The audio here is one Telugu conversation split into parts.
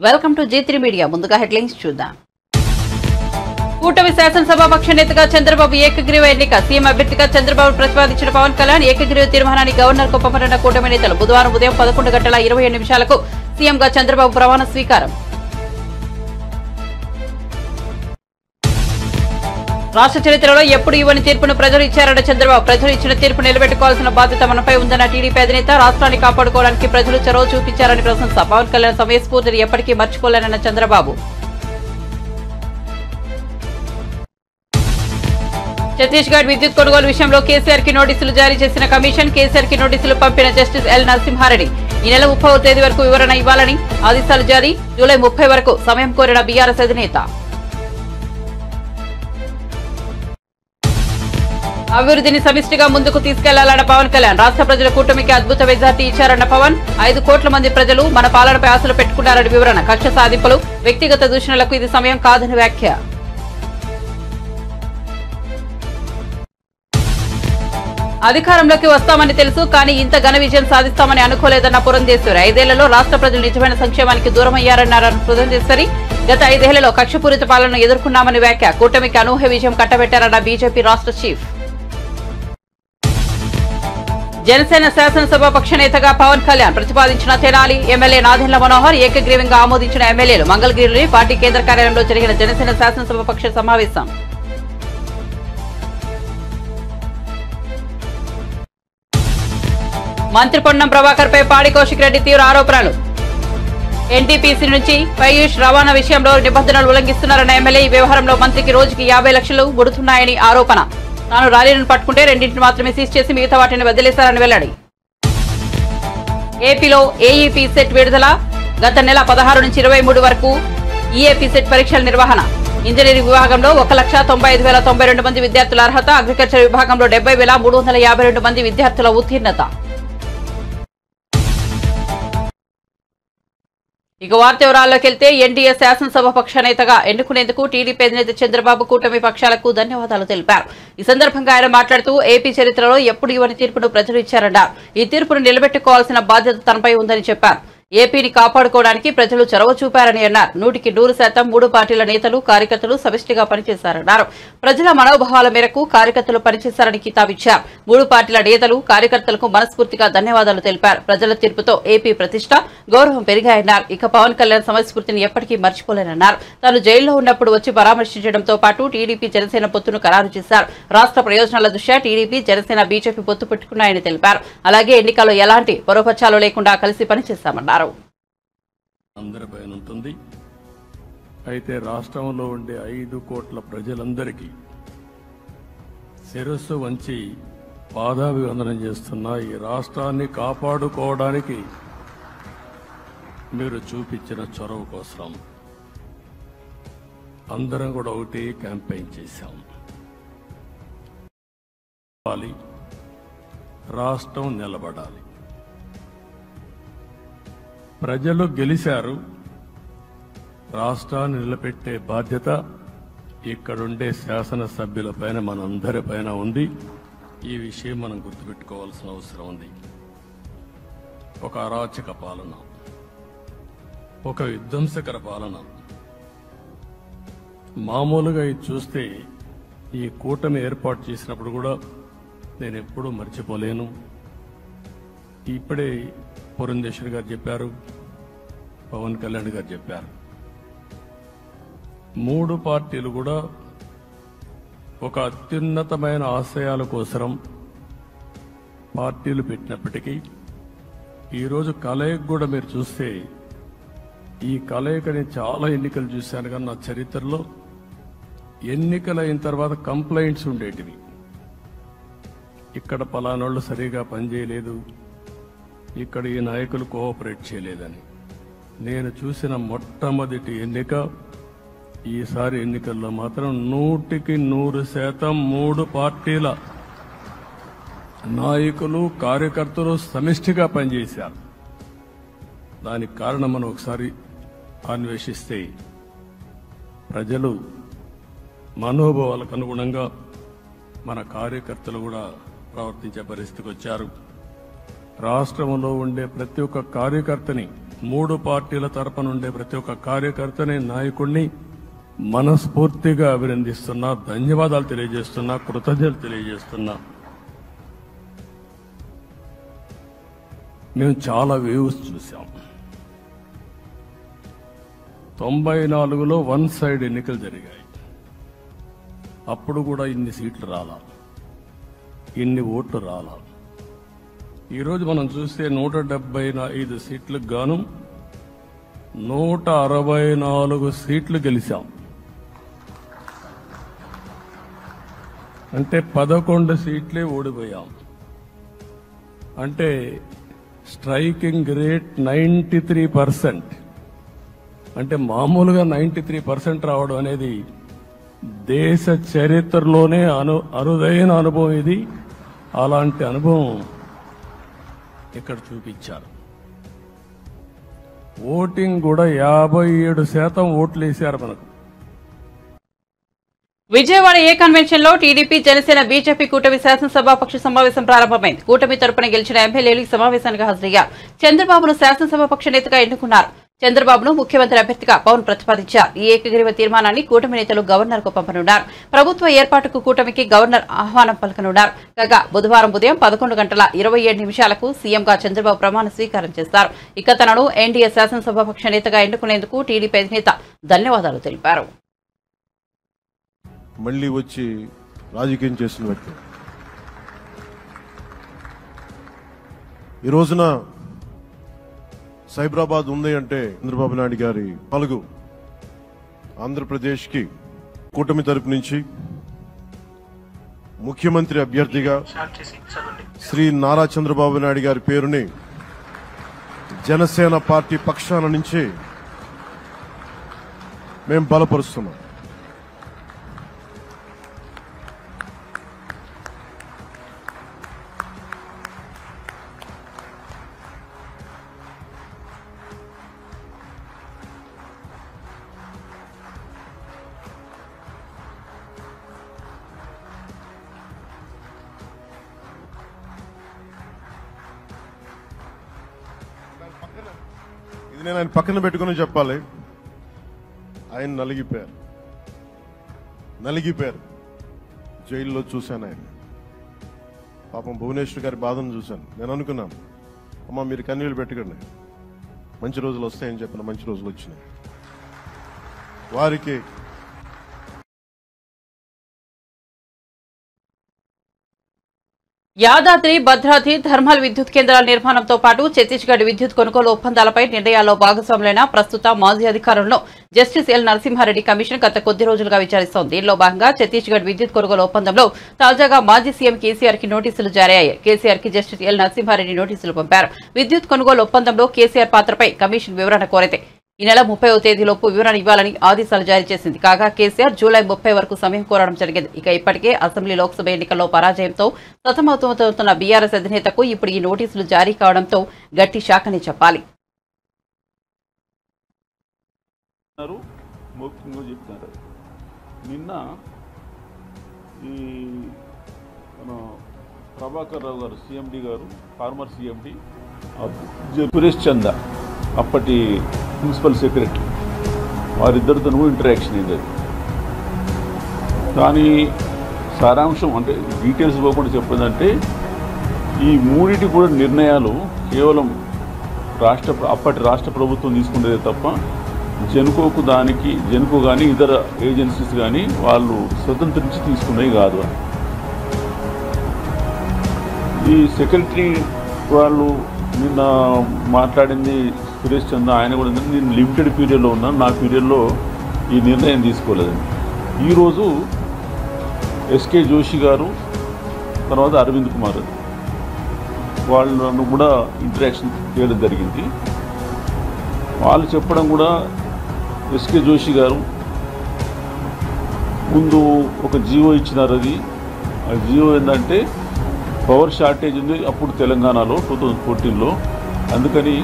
Welcome to G3 media. ముందుగా హెడ్లైన్స్ చూద్దాం. కూటమి శాసనసభాపక్ష నేతగా చంద్రబాబు ఏకగ్రీవ ఎన్నిక. సీఎం అభ్యర్థిగా చంద్రబాబు ప్రతిపాదించిన పవన్ కళ్యాణ్ ఏకగ్రీవ తీర్మానాన్ని గవర్నర్ కు పంపనున్న కూటమి నేతలు. బుధవారం ఉదయం 11:27 సీఎంగా చంద్రబాబు ప్రమాణ స్వీకారం. రాష్ట్ర చరిత్రలో ఎప్పుడు ఇవ్వని తీర్పును ప్రజలు ఇచ్చారన్న చంద్రబాబు. ప్రజలు ఇచ్చిన తీర్పు నిలబెట్టుకోవాల్సిన బాధ్యత మనపై ఉందన్న టీడీపీ అధినేత. రాష్ట్రాన్ని కాపాడుకోవడానికి ప్రజలు చొరవ చూపించారని ప్రశంస. పవన్ కళ్యాణ్ సమయస్ఫూర్తిని ఎప్పటికీ మర్చిపోలేనన్న చంద్రబాబు. ఛత్తీస్గఢ్ విద్యుత్ కొనుగోలు విషయంలో కేసీఆర్ కి నోటీసులు జారీ చేసిన కమిషన్. కేసీఆర్ కి నోటీసులు పంపిన జస్టిస్ ఎల్ నరసింహారెడ్డి. ఈ నెల 30వ తేదీ వరకు వివరణ ఇవ్వాలని ఆదేశాలు జారీ. జూలై 30 వరకు సమయం కోరిన బీఆర్ఎస్ అధినేత. అభివృద్ధిని సమిష్టిగా ముందుకు తీసుకెళ్లాలన్న పవన్ కళ్యాణ్. రాష్ట్ర ప్రజల కూటమికి అద్భుత మెజార్టీ ఇచ్చారన్న పవన్. 5 కోట్ల మంది ప్రజలు మన పాలనపై ఆశలు పెట్టుకున్నారని వివరణ. కక్ష సాధింపులు, వ్యక్తిగత దూషణలకు ఇది సమయం కాదని వ్యాఖ్య. అధికారంలోకి వస్తామని తెలుసు, కానీ ఇంత ఘన విజయం సాధిస్తామని అనుకోలేదన్న పురంధేశ్వరి. 5 ఏళ్లలో రాష్ట్ర ప్రజలు నిజమైన సంక్షేమానికి దూరమయ్యారన్నారన్న పురంధేశ్వరి. గత 5 ఏళ్లలో కక్షపూరిత పాలనను ఎదుర్కొన్నామని వ్యాఖ్య. కూటమికి అనూహ్య విజయం కట్టబెట్టారన్న బీజేపీ రాష్ట్ర చీఫ్. జనసేన శాసనసభాపక్ష నేతగా పవన్ కళ్యాణ్ ప్రతిపాదించిన తెనాలి ఎమ్మెల్యే నాదెండ్ల మనోహర్ ఏకగ్రీవంగా ఆమోదించిన ఎమ్మెల్యేలు. మంగళగిరిలోని పార్టీ కేంద్ర కార్యాలయంలో జరిగిన జనసేన శాసనసభాపక్ష సమావేశం. మంత్రి పొన్నం ప్రభాకర్ పై పాడి కౌశిక్ రెడ్డి తీవ్ర ఆరోపణలు. ఎన్టీపీసీ నుంచి పయూష్ రవాణా విషయంలో నిబంధనలు ఉల్లంఘిస్తున్నారన్న ఎమ్మెల్యే. ఈ వ్యవహారంలో మంత్రికి రోజుకి 50 లక్షలు ముడుతున్నాయని ఆరోపణ. తాను ర్యాలీలను పట్టుకుంటే 2 మాత్రమే సీజ్ చేసి మిగతా వాటిని వదిలేశారని వెల్లడి. ఏపీలో ఏఈపీ సెట్ విడుదల. గత నెల 16 నుంచి 23 వరకు ఈఏపీ సెట్ పరీక్షల నిర్వహణ. ఇంజనీరింగ్ విభాగంలో 1,95,092 మంది విద్యార్థుల అర్హత. అగ్రికల్చర్ విభాగంలో 70,352 మంది విద్యార్థుల ఉత్తీర్ణత. ఇక వార్త వివరాల్లోకి వెళ్తే, ఎన్డీఏ శాసనసభాపక్ష నేతగా ఎన్నుకునేందుకు టీడీపీ అధినేత చంద్రబాబు కూటమి పక్షాలకు ధన్యవాదాలు తెలిపారు. ఈ సందర్భంగా ఆయన మాట్లాడుతూ ఏపీ చరిత్రలో ఎప్పుడు ఇవ్వని తీర్పును ప్రజలు ఇచ్చారన్నారు. ఈ తీర్పును నిలబెట్టుకోవాల్సిన బాధ్యత తనపై ఉందని చెప్పారు. ఏపీని కాపాడుకోవడానికి ప్రజలు చొరవ చూపారని అన్నారు. 100% 3 పార్టీల నేతలు, కార్యకర్తలు సమిష్టిగా పనిచేశారన్నారు. ప్రజల మనోభావాల మేరకు కార్యకర్తలు పనిచేశారని కితాబిచ్చారు. 3 పార్టీల నేతలు, కార్యకర్తలకు మనస్ఫూర్తిగా ధన్యవాదాలు తెలిపారు. ప్రజల తీర్పుతో ఏపీ ప్రతిష్ట, గౌరవం పెరిగాయన్నారు. ఇక పవన్ కళ్యాణ్ సమయస్ఫూర్తిని ఎప్పటికీ మర్చిపోలేనన్నారు. తాను జైల్లో ఉన్నప్పుడు వచ్చి పరామర్శించడంతో పాటు టీడీపీ జనసేన పొత్తును ఖరారు చేశారు. రాష్ట్ర ప్రయోజనాల దృష్ట్యా టీడీపీ, జనసేన, బీజేపీ పొత్తు పెట్టుకున్నాయని తెలిపారు. అలాగే ఎన్నికల్లో ఎలాంటి పొరపచ్చాలు లేకుండా కలిసి పనిచేశామన్నారు. అందరిపైన ఉంటుంది. అయితే రాష్ట్రంలో ఉండే 5 కోట్ల ప్రజలందరికీ శిరస్సు వంచి పాదాభివందనం చేస్తున్న ఈ రాష్ట్రాన్ని కాపాడుకోవడానికి మీరు చూపించిన చొరవ కోసం అందరం కూడా ఒకటి క్యాంపెయిన్ చేశాం. రాష్ట్రం నిలబడాలి. ప్రజలు గెలిచారు. రాష్ట్రాన్ని నిలబెట్టే బాధ్యత ఇక్కడుండే శాసనసభ్యులపైన, మనందరిపైన ఉంది. ఈ విషయం మనం గుర్తుపెట్టుకోవాల్సిన అవసరం ఉంది. ఒక అరాచక పాలన, ఒక విధ్వంసకర పాలన. మామూలుగా ఇది చూస్తే ఈ కూటమి ఏర్పాటు చేసినప్పుడు కూడా నేను ఎప్పుడూ మర్చిపోలేను. ఇప్పుడే పురంధేశ్వరి గారు చెప్పారు, పవన్ కళ్యాణ్ గారు చెప్పారు. 3 పార్టీలు కూడా ఒక అత్యున్నతమైన ఆశయాల కోసం పార్టీలు పెట్టినప్పటికీ ఈరోజు కలయిక కూడా మీరు చూస్తే, ఈ కలయికని చాలా ఎన్నికలు చూశాను కానీ నా చరిత్రలో ఎన్నికలు అయిన తర్వాత కంప్లైంట్స్ ఉండేటివి. ఇక్కడ పలానోళ్ళు సరిగా పనిచేయలేదు, ఇక్కడ ఈ నాయకులు కోఆపరేట్ చేయలేదని. నేను చూసిన మొట్టమొదటి ఎన్నిక, ఈసారి ఎన్నికల్లో మాత్రం 100% 3 పార్టీల నాయకులు, కార్యకర్తలు సమిష్టిగా పనిచేశారు. దానికి కారణం మనం ఒకసారి అన్వేషిస్తే, ప్రజలు మనోభావాలకు అనుగుణంగా మన కార్యకర్తలు కూడా ప్రవర్తించే పరిస్థితికి వచ్చారు. రాష్ట్రంలో ఉండే ప్రతి ఒక్క కార్యకర్తని మూడు పార్టీల తరపున ఉండే ప్రతి ఒక్క కార్యకర్తని, నాయకుడిని మనస్ఫూర్తిగా అభినందిస్తున్నా, ధన్యవాదాలు తెలియజేస్తున్నా, కృతజ్ఞతలు తెలియజేస్తున్నా. మేము చాలా వేవ్స్ చూసాం. 94లో వన్ సైడ్ ఎన్నికలు జరిగాయి. అప్పుడు కూడా ఇన్ని సీట్లు రాలా, ఇన్ని ఓట్లు రాలా. ఈరోజు మనం చూస్తే 175 సీట్లకు గాను 164 సీట్లు గెలిచాం. అంటే 11 సీట్లే ఓడిపోయాం. అంటే స్ట్రైకింగ్ రేట్ 93%. అంటే మామూలుగా 93% రావడం అనేది దేశ చరిత్రలోనే అరుదైన అనుభవం ఇది. అలాంటి అనుభవం ఇక్కడ చూపించారు. ఓటింగ్ కూడా 57% ఓట్లు వేశారు మనకు. విజయవాడ ఏ కన్వెన్షన్ లో టీడీపీ, జనసేన, బీజేపీ కూటమి శాసనసభాపక్ష సమావేశం ప్రారంభమైంది. కూటమి తరపున గెలిచిన ఎమ్మెల్యేలు ఈ సమావేశానికి హాజరయ్యారు. చంద్రబాబును శాసనసభాపక్ష నేతగా ఎన్నుకున్నారు. చంద్రబాబును ముఖ్యమంత్రి అభ్యర్థిగా పవన్ ప్రతిపాదించారు. ఈ ఏకగ్రీవ తీర్మానాన్ని కూటమి నేతలు గవర్నర్ కు పంపనున్నారు. ప్రభుత్వ ఏర్పాటుకు కూటమికి గవర్నర్ ఆహ్వానం పలకనున్నారు. కాగా బుధవారం ఉదయం 11:27 సీఎంగా చంద్రబాబు ప్రమాణ స్వీకారం చేస్తారు. ఇక తనను ఎన్డీఏ శాసనసభాపక్ష నేతగా ఎన్నుకునేందుకు టీడీపీ అధినేత ధన్యవాదాలు తెలిపారు. మళ్ళీ వచ్చి రాజకీయం చేసిన వ్యక్తి. ఈ రోజున సైబరాబాద్ ఉంది అంటే చంద్రబాబు నాయుడు గారి పలుగు. ఆంధ్రప్రదేశ్కి కూటమి తరపు నుంచి ముఖ్యమంత్రి అభ్యర్థిగా శ్రీ నారా చంద్రబాబు నాయుడు గారి పేరుని జనసేన పార్టీ పక్షాన నుంచి మేము బలపరుస్తున్నాం. ఇది నేను ఆయన పక్కన పెట్టుకుని చెప్పాలి. ఆయన నలిగిపోయారు. జైల్లో చూశాను ఆయన. పాపం భువనేశ్వర్ గారి బాధను చూశాను. నేను అనుకున్నాను, అమ్మ మీరు కన్నీళ్ళు పెట్టుకోండి, మంచి రోజులు వస్తాయని చెప్పిన మంచి రోజులు వచ్చినాయి. వారికి యాదాద్రి, భద్రాద్రి థర్మల్ విద్యుత్ కేంద్రాల నిర్మాణంతో పాటు ఛత్తీస్గఢ్ విద్యుత్ కొనుగోలు ఒప్పందాలపై నిర్ణయాల్లో భాగస్వాములైన ప్రస్తుత మాజీ అధికారులను జస్టిస్ ఎల్ నరసింహారెడ్డి కమిషన్ గత కొద్ది రోజులుగా విచారిస్తోంది. దీనిలో భాగంగా ఛత్తీస్గఢ్ విద్యుత్ కొనుగోలు ఒప్పందంలో తాజాగా మాజీ సీఎం కేసీఆర్ కి నోటీసులు జారీ అయ్యాయి. కేసీఆర్ కి జస్టిస్ ఎల్ నరసింహారెడ్డి నోటీసులు పంపారు. విద్యుత్ కొనుగోలు ఒప్పందంలో కేసీఆర్ పాత్రపై కమిషన్ వివరణ కోరితే ఈ నెల 30వ తేదీలోపు వివరణ ఇవ్వాలని ఆదేశాలు జారీ చేసింది. కాగా కేసీఆర్ జూలై 30 వరకు సమయం కోరడం జరిగింది. ఇక ఇప్పటికే అసెంబ్లీ, లోక్సభ ఎన్నికల్లో పరాజయంతో సతమతమవుతున్న బీఆర్ఎస్ అధినేతకు ఇప్పుడు ఈ నోటీసులు జారీ కావడంతో గట్టి షాక్ అని చెప్పాలి. నిన్న ఈ ప్రభాకర్ రావు గారు, సీఎండీ గారు, ఫార్మర్ సీఎండీ సురేష్ చందా అప్పటి ప్రిన్సిపల్ సెక్రటరీ, వారిద్దరితో ఇంటరాక్షన్ అయింది. కానీ సారాంశం అంటే డీటెయిల్స్ ఇవ్వకుండా చెప్పేదంటే ఈ మూడింటి కూడా నిర్ణయాలు కేవలం అప్పటి రాష్ట్ర ప్రభుత్వం తీసుకునేదే తప్ప జెన్కో కానీ ఇతర ఏజెన్సీస్ కానీ వాళ్ళు స్వతంత్రించి తీసుకునేవి కాదు. ఈ సెక్రటరీ వాళ్ళు నిన్న మాట్లాడింది సురేష్ చంద్ర, ఆయన కూడా నేను లిమిటెడ్ పీరియడ్లో ఉన్నాను, నా పీరియడ్లో ఈ నిర్ణయం తీసుకోలేదని. ఈరోజు ఎస్కే జోషి గారు, తర్వాత అరవింద్ కుమార్ వాళ్ళను కూడా ఇంటరాక్షన్ చేయడం జరిగింది. వాళ్ళు చెప్పడం కూడా, ఎస్కే జోషి గారు ముందు ఒక జియో ఇచ్చినారు. అది ఆ జియో ఏంటంటే పవర్ షార్టేజ్ ఉంది అప్పుడు తెలంగాణలో 2014లో. అందుకని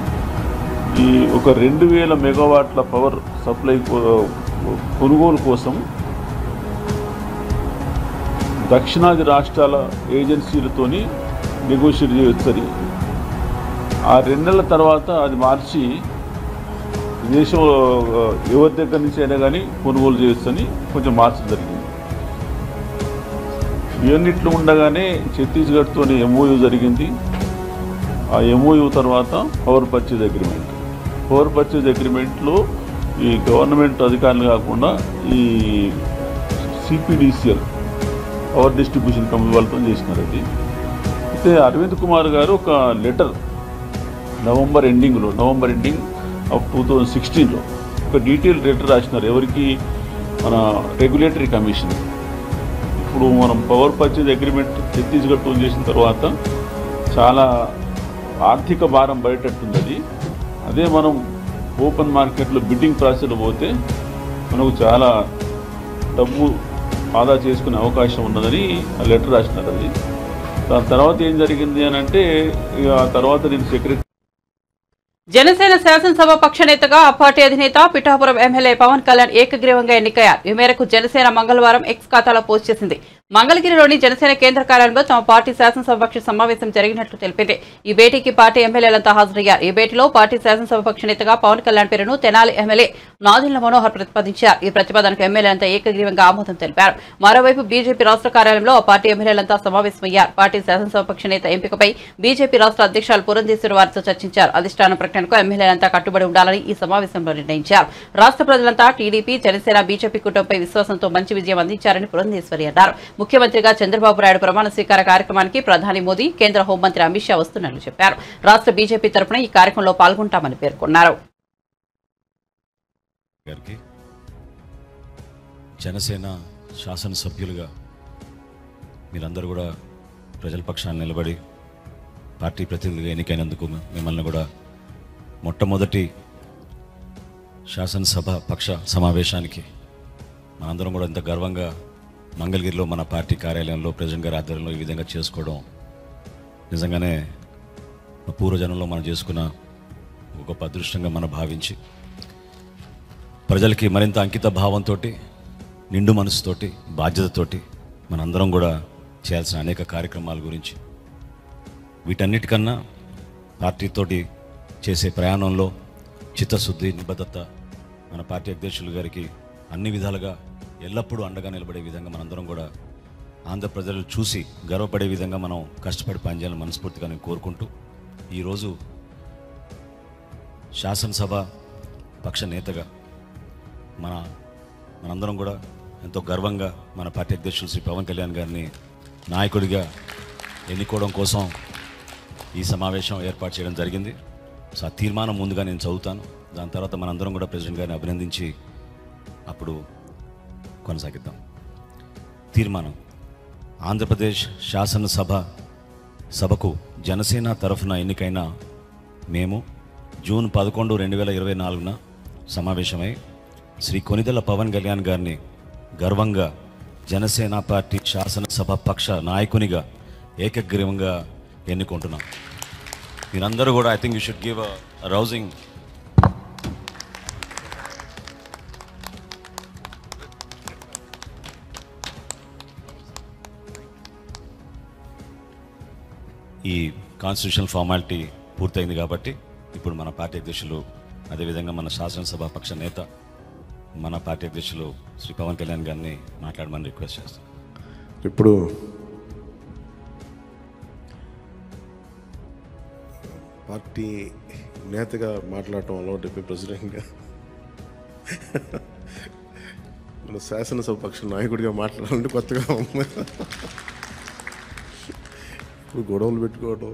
ఈ ఒక 2000 మెగావాట్ల పవర్ సప్లై కొనుగోలు కోసం దక్షిణాది రాష్ట్రాల ఏజెన్సీలతోని నెగోషియేట్ చేయొచ్చు. ఆ 2 నెలల తర్వాత అది మార్చి దేశంలో ఎవరి దగ్గర నుంచి అయినా కానీ కొనుగోలు చేయొచ్చని కొంచెం మార్చడం జరిగింది. ఇవన్నిట్లో ఉండగానే ఛత్తీస్గఢ్తో ఎంఓయూ జరిగింది. ఆ ఎంఓయూ తర్వాత power purchase agreement. Power purchase అగ్రిమెంట్లో ఈ గవర్నమెంట్ అధికారులు కాకుండా ఈ సిపిడిసిఎల్ పవర్ డిస్ట్రిబ్యూషన్ కంపెనీ వాళ్ళతో చేసినారు. అది అయితే అరవింద్ కుమార్ గారు ఒక లెటర్ నవంబర్ ఎండింగ్ ఆఫ్ 2016లో ఒక డీటెయిల్ లెటర్ రాసినారు. ఎవరికి? మన రెగ్యులేటరీ కమిషన్. ఇప్పుడు మనం పవర్ పర్చేజ్ అగ్రిమెంట్ ఛత్తీస్గఢ్తో చేసిన తర్వాత చాలా ఆర్థిక భారం బయటట్టుంది. అదే మనం ఓపెన్ మార్కెట్లో బిడ్డింగ్ ప్రాసెస్లో పోతే మనకు చాలా డబ్బు ఆదా చేసుకునే అవకాశం ఉన్నదని ఆ లెటర్ రాసినారు. అది దాని తర్వాత ఏం జరిగింది అని అంటే ఆ తర్వాత నేను సెక్రటరీ జనసేన శాసనసభ పక్ష నేతగా ఆ పార్టీ అధినేత పిఠాపురం ఎమ్మెల్యే పవన్ కళ్యాణ్ ఏకగ్రీవంగా ఎన్నికయ్యారు. ఈ మేరకు జనసేన మంగళవారం ఎక్స్ ఖాతాలో పోస్ట్ చేసింది. మంగళగిరిలోని జనసేన కేంద్ర కార్యాలయంలో తమ పార్టీ శాసనసభ పక్ష సమావేశం జరిగినట్లు తెలిపింది. ఈ భేటీకి పార్టీ ఎమ్మెల్యేలంతా హాజరయ్యారు. ఈ భేటీలో పార్టీ శాసనసభ పక్ష నేతగా పవన్ కళ్యాణ్ పేరును తెనాలి ఎమ్మెల్యే నాదెండ్ల మనోహర్ ప్రతిపాదించారు. ఈ ప్రతిపాదనకు ఎమ్మెల్యేలంతా ఏకగ్రీవంగా ఆమోదం తెలిపారు. మరోవైపు బీజేపీ రాష్ట్ర కార్యాలయంలో ఆ పార్టీ ఎమ్మెల్యేలంతా సమావేశమయ్యారు. పార్టీ శాసనసభ పక్ష నేత ఎంపికపై బీజేపీ రాష్ట్ర అధ్యక్షులు పురంధేశ్వరి వారితో చర్చించారు. అధిష్టానం ప్రకటనకు ఎమ్మెల్యేలంతా కట్టుబడి ఉండాలని ఈ సమావేశంలో నిర్ణయించారు. రాష్ట్ర ప్రజలంతా టీడీపీ, జనసేన, బీజేపీ కూటమిపై విశ్వాసంతో మంచి విజయం అందించారని పురంధేశ్వరి అన్నారు. ముఖ్యమంత్రిగా చంద్రబాబు నాయుడు ప్రమాణ స్వీకార కార్యక్రమానికి ప్రధాని మోదీ, కేంద్ర హోంమంత్రి అమిత్ షా వస్తున్నట్లు చెప్పారు. రాష్ట్ర బీజేపీ తరఫున ఈ కార్యక్రమంలో పాల్గొంటామని పేర్కొన్నారు. జనసేన శాసనసభ్యులుగా మీరందరూ కూడా ప్రజల పక్షాన్ని నిలబడి పార్టీ ప్రతినిధులుగా ఎన్నికైనందుకు మిమ్మల్ని కూడా మొట్టమొదటి శాసనసభ పక్ష సమావేశానికి మనందరం కూడా ఎంత గర్వంగా మంగళగిరిలో మన పార్టీ కార్యాలయంలో ప్రెసిడెంట్ గారి ఆధ్వర్యంలో ఈ విధంగా చేసుకోవడం నిజంగానే పూర్వజనంలో మనం చేసుకున్న ఒక గొప్ప అదృష్టంగా మనం భావించి ప్రజలకి మరింత అంకిత భావంతో, నిండు మనసుతోటి, బాధ్యతతోటి మనందరం కూడా చేయాల్సిన అనేక కార్యక్రమాల గురించి, వీటన్నిటికన్నా పార్టీతోటి చేసే ప్రయాణంలో చిత్తశుద్ధి, నిబద్ధత మన పార్టీ అధ్యక్షులు గారికి అన్ని విధాలుగా ఎల్లప్పుడూ అండగా నిలబడే విధంగా మనందరం కూడా ఆంధ్ర ప్రజలు చూసి గర్వపడే విధంగా మనం కష్టపడి పనిచేయాలని మనస్ఫూర్తిగా నేను కోరుకుంటూ ఈరోజు శాసనసభ పక్ష నేతగా మనందరం కూడా ఎంతో గర్వంగా మన పార్టీ అధ్యక్షులు శ్రీ పవన్ కళ్యాణ్ గారిని నాయకుడిగా ఎన్నుకోవడం కోసం ఈ సమావేశం ఏర్పాటు చేయడం జరిగింది. సో ఆ తీర్మానం ముందుగా నేను చదువుతాను. దాని తర్వాత మనందరం కూడా ప్రెసిడెంట్ గారిని అభినందించి అప్పుడు కొనసాగిద్దాం. తీర్మానం: ఆంధ్రప్రదేశ్ శాసనసభకు జనసేన తరఫున ఎన్నికైన మేము జూన్ 11, 2024 సమావేశమై శ్రీ కొనిదెల పవన్ కళ్యాణ్ గారిని గర్వంగా జనసేన పార్టీ శాసనసభ పక్ష నాయకునిగా ఏకగ్రీవంగా ఎన్నుకుంటున్నాం. మీరందరూ కూడా I think you should give a rousing ఈ కాన్స్టిట్యూషనల్ ఫార్మాలిటీ పూర్తయింది కాబట్టి ఇప్పుడు మన పార్టీ అధ్యక్షులు, అదేవిధంగా మన శాసనసభ పక్ష నేత, మన పార్టీ అధ్యక్షులు శ్రీ పవన్ కళ్యాణ్ గారిని మాట్లాడమని రిక్వెస్ట్ చేస్తాం. ఇప్పుడు పార్టీ నేతగా మాట్లాడటం అలవాటు అయిపోయి ప్రెసిడెంట్గా మన శాసనసభ పక్ష నాయకుడిగా మాట్లాడాలంటే కొత్తగా ఉంది. ఇప్పుడు గొడవలు పెట్టుకోవడం,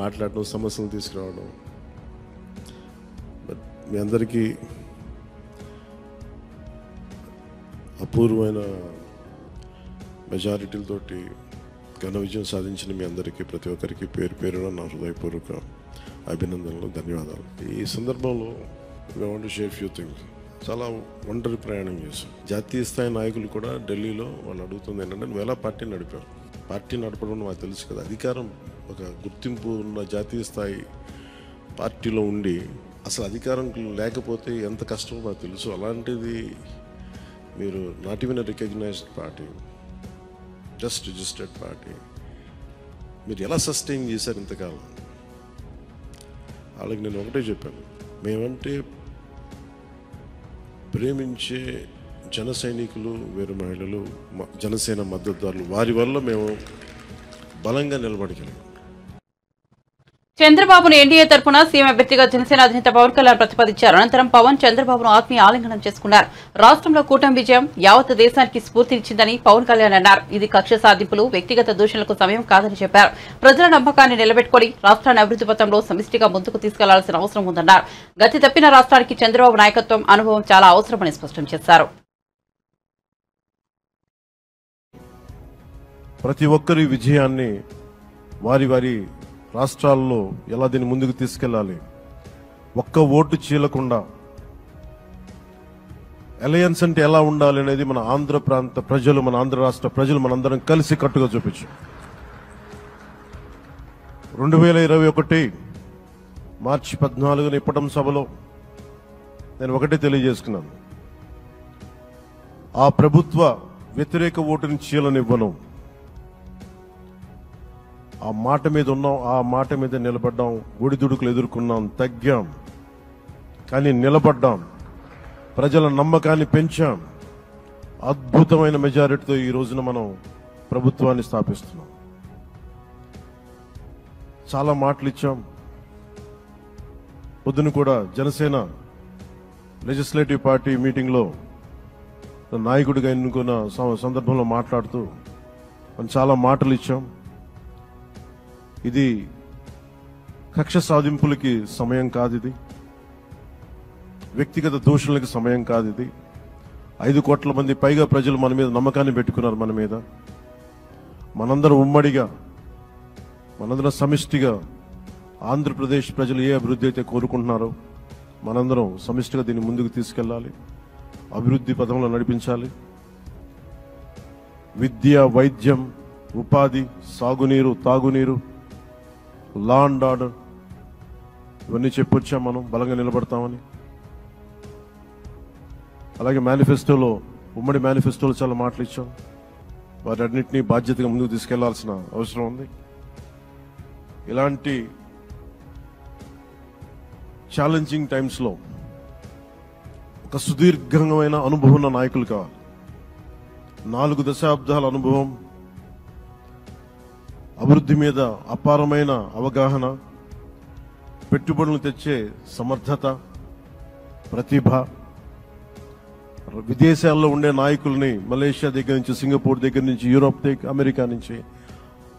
మాట్లాడటం, సమస్యలు తీసుకురావడం. బట్ మీ అందరికీ అపూర్వమైన మెజారిటీలతోటి ఘన విజయం సాధించిన మీ అందరికీ, ప్రతి ఒక్కరికి పేరు పేరున నా హృదయపూర్వక అభినందనలు, ధన్యవాదాలు. ఈ సందర్భంలో I want to share few things. చాలా ఒంటరి ప్రయాణం చేశాం. జాతీయ స్థాయి నాయకులు కూడా ఢిల్లీలో వాళ్ళు అడుగుతుంది ఏంటంటే, నువ్వు ఎలా పార్టీ నడిపావు? పార్టీ నడపడం నాకు తెలుసు కదా, అధికారం ఒక గుర్తింపు ఉన్న జాతీయ స్థాయి పార్టీలో ఉండి అసలు అధికారం లేకపోతే ఎంత కష్టమో నాకు తెలుసు. అలాంటిది మీరు not even recognised party, just registered party, మీరు ఎలా సస్టైన్ చేశారు ఇంతకాలం? వాళ్ళకి నేను ఒకటే చెప్పాను, మేమంటే ప్రేమించే జన సైనికులు, వీర మహిళలు, జనసేన మద్దతుదారులు, వారి వల్ల మేము బలంగా నిలబడగలిగాం. చంద్రబాబును ఎన్డీఏ తరఫున సీఎం అభ్యర్థిగా జనసేన అధినేత పవన్ కళ్యాణ్ ప్రతిపాదించారు. అనంతరం పవన్ చంద్రబాబును ఆత్మీయ ఆలింగనం చేసుకున్నారు. రాష్ట్రంలో కూటమి విజయం యావత్ దేశానికి స్ఫూర్తినిచ్చిందని పవన్ కళ్యాణ్ అన్నారు. ఇది కక్ష సాధింపులు, వ్యక్తిగత దూషణలకు సమయం కాదని చెప్పారు. ప్రజల నమ్మకాన్ని నిలబెట్టుకుని రాష్ట్రాన్ని అభివృద్ధి పథంలో సమిష్టిగా ముందుకు తీసుకెళ్లాల్సిన అవసరం ఉందన్నారు. గతి తప్పిన రాష్ట్రానికి చంద్రబాబు నాయకత్వం, అనుభవం చాలా అవసరమని స్పష్టం చేశారు. ప్రతి ఒక్కరి విజయాన్ని వారి వారి రాష్ట్రాల్లో ఎలా దీన్ని ముందుకు తీసుకెళ్ళాలి, ఒక్క ఓటు చీలకుండా అలయన్స్ అంటే ఎలా ఉండాలి అనేది మన ఆంధ్ర ప్రాంత ప్రజలు, మన ఆంధ్ర రాష్ట్ర ప్రజలు మనందరం కలిసి కట్టుగా చూపించాం. 2021 మార్చి 14 ఇప్పటం సభలో నేను ఒకటే తెలియజేసుకున్నాను, ఆ ప్రభుత్వ వ్యతిరేక ఓటుని చీలనివ్వను. ఆ మాట మీద ఉన్నాం, ఆ మాట మీద నిలబడ్డాం. ఒడిదుడుకులు ఎదుర్కొన్నాం, తగ్గాం, కానీ నిలబడ్డాం. ప్రజల నమ్మకాన్ని పెంచాం. అద్భుతమైన మెజారిటీతో ఈ రోజున మనం ప్రభుత్వాన్ని స్థాపిస్తున్నాం. చాలా మాటలు ఇచ్చాం. పొద్దున కూడా జనసేన లెజిస్లేటివ్ పార్టీ మీటింగ్లో నాయకుడిగా ఎన్నుకున్న సందర్భంలో మాట్లాడుతూ మనం చాలా మాటలు ఇచ్చాం. ఇది కక్ష సాధింపులకి సమయం కాదు, ఇది వ్యక్తిగత దూషణలకి సమయం కాదు. ఇది 5 కోట్ల మంది పైగా ప్రజలు మన మీద నమ్మకాన్ని పెట్టుకున్నారు. మన మీద మనందరం ఉమ్మడిగా, మనందరం సమిష్టిగా ఆంధ్రప్రదేశ్ ప్రజలు ఏ అభివృద్ధి అయితే కోరుకుంటున్నారో మనందరం సమిష్టిగా దీన్ని ముందుకు తీసుకెళ్లాలి, అభివృద్ధి పథంలో నడిపించాలి. విద్య, వైద్యం, ఉపాధి, సాగునీరు, తాగునీరు, లా అండ్ ఆర్డర్, ఇవన్నీ చెప్పొచ్చాం. మనం బలంగా నిలబడతామని. అలాగే మేనిఫెస్టోలో, ఉమ్మడి మేనిఫెస్టోలో చాలా మాటలు ఇచ్చాం. వాటన్నిటినీ బాధ్యతగా ముందుకు తీసుకెళ్లాల్సిన అవసరం ఉంది. ఇలాంటి ఛాలెంజింగ్ టైమ్స్లో ఒక సుదీర్ఘమైన అనుభవం ఉన్న నాయకులు కావాలి. 4 దశాబ్దాల అనుభవం, అభివృద్ధి మీద అపారమైన అవగాహన, పెట్టుబడులు తెచ్చే సమర్థత, ప్రతిభ. విదేశాల్లో ఉండే నాయకుల్ని, మలేషియా దగ్గర నుంచి, సింగపూర్ దగ్గర నుంచి, యూరోప్ దగ్గర, అమెరికా నుంచి,